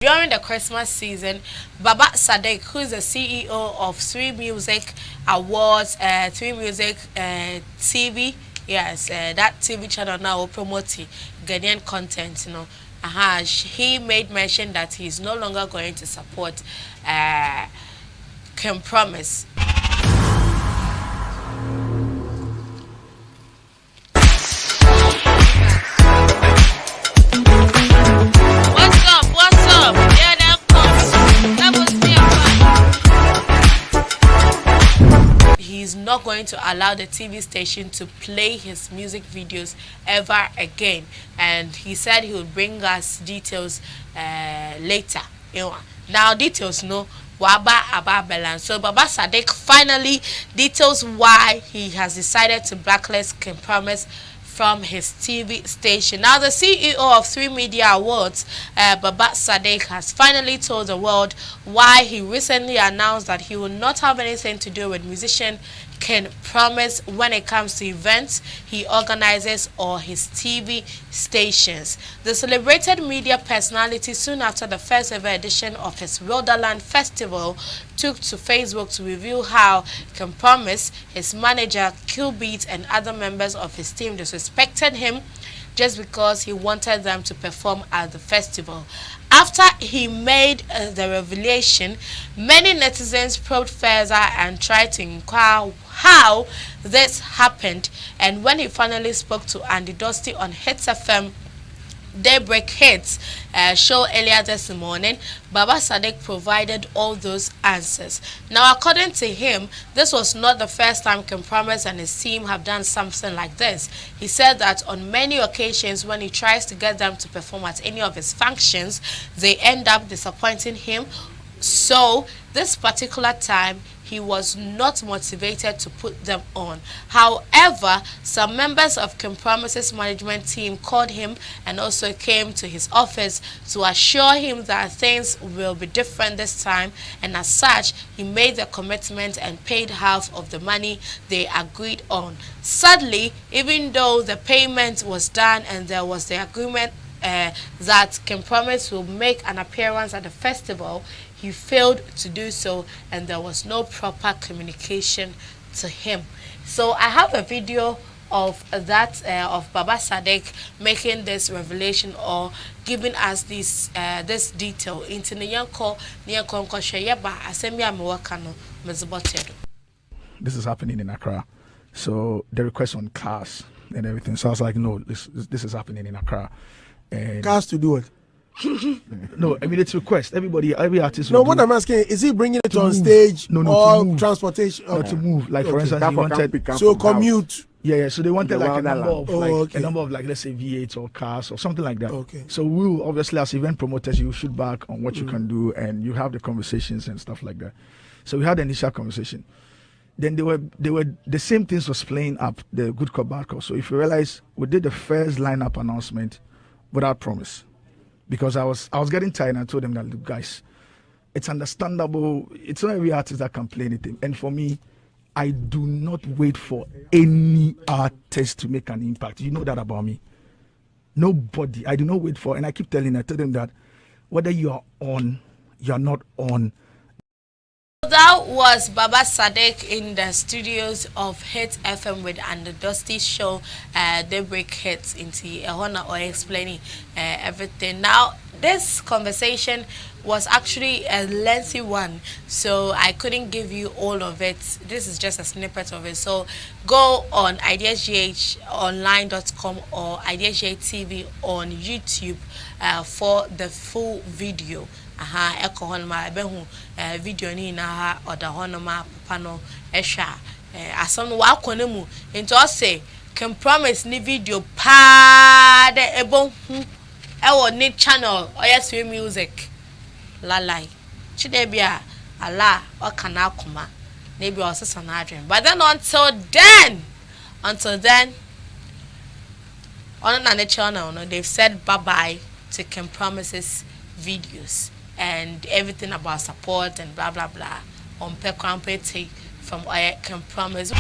During the Christmas season, Baba Sadiq, who is the CEO of Three Music Awards, Three Music TV, yes, that TV channel now will promote Ghanaian content, he made mention that he is no longer going to support Can Promise. He's not going to allow the TV station to play his music videos ever again, and he said he would bring us details later. Now details no waba ababelan. So Baba Sadiq finally details why he has decided to blacklist Can Promise from his TV station. Now, the CEO of Three Media Awards, Baba Sadiq, has finally told the world why he recently announced that he will not have anything to do with musician Can Promise when it comes to events he organizes or his TV stations. The celebrated media personality, soon after the first ever edition of his Wonderland Festival, took to Facebook to reveal how Can Promise, his manager, Qbeat, and other members of his team disrespected him just because he wanted them to perform at the festival. After he made the revelation, many netizens probed further and tried to inquire how this happened. And when he finally spoke to Andy Dusty on Hits FM Daybreak Hits show earlier this morning, Baba Sadiq provided all those answers. Now, according to him, this was not the first time Can Promise and his team have done something like this. He said that on many occasions when he tries to get them to perform at any of his functions, they end up disappointing him. So this particular time, he was not motivated to put them on. However, some members of Can Promise's management team called him and also came to his office to assure him that things will be different this time, and as such, he made the commitment and paid half of the money they agreed on. Sadly, even though the payment was done and there was the agreement that Can Promise will make an appearance at the festival, he failed to do so, and there was no proper communication to him. So I have a video of that of Baba Sadiq making this revelation or giving us this detail into the young call Shayaba Assembly Amwakano Mezobotedo. This is happening in Accra. So the request on cars and everything. So I was like, no, this is happening in Accra. And cars to do it. No, I mean it's request. Every artist. No, what I'm asking is he bringing it on stage or transportation? Or to move. Like for instance, he wanted so commute. Yeah. So they wanted like a number of a number of like let's say V8 or cars or something like that. Okay. So we'll obviously as event promoters, you shoot back on what you can do and you have the conversations and stuff like that. So we had the initial conversation. Then they were the same things was playing up the good cop bad cop. So if you realize we did the first lineup announcement without promise. Because I was getting tired and I told them that, look, guys, it's understandable. It's not every artist that can play anything. And for me, I do not wait for any artist to make an impact. You know that about me. Nobody. I do not wait for, and I keep telling, I tell them that whether you are on, you are not on. That was Baba Sadiq in the studios of Hit FM with and the Dusty show. They break hits into a honor or explaining everything. Now, this conversation was actually a lengthy one, so I couldn't give you all of it. This is just a snippet of it. So go on ideasghonline.com or ideasghtv on YouTube for the full video. Eko honoma ebehu video ni na ha oda honoma papa no ehwa asam wa akone mu into say Can Promise ni video pa de ebo hu ewo ni channel Three Music lalai chide bia ala o kana akoma na bi o sesa na adwen. But then until then on the channel no, they've said bye bye to Can Promise's videos and everything about support and blah blah blah on Pekwampete from Can Promise.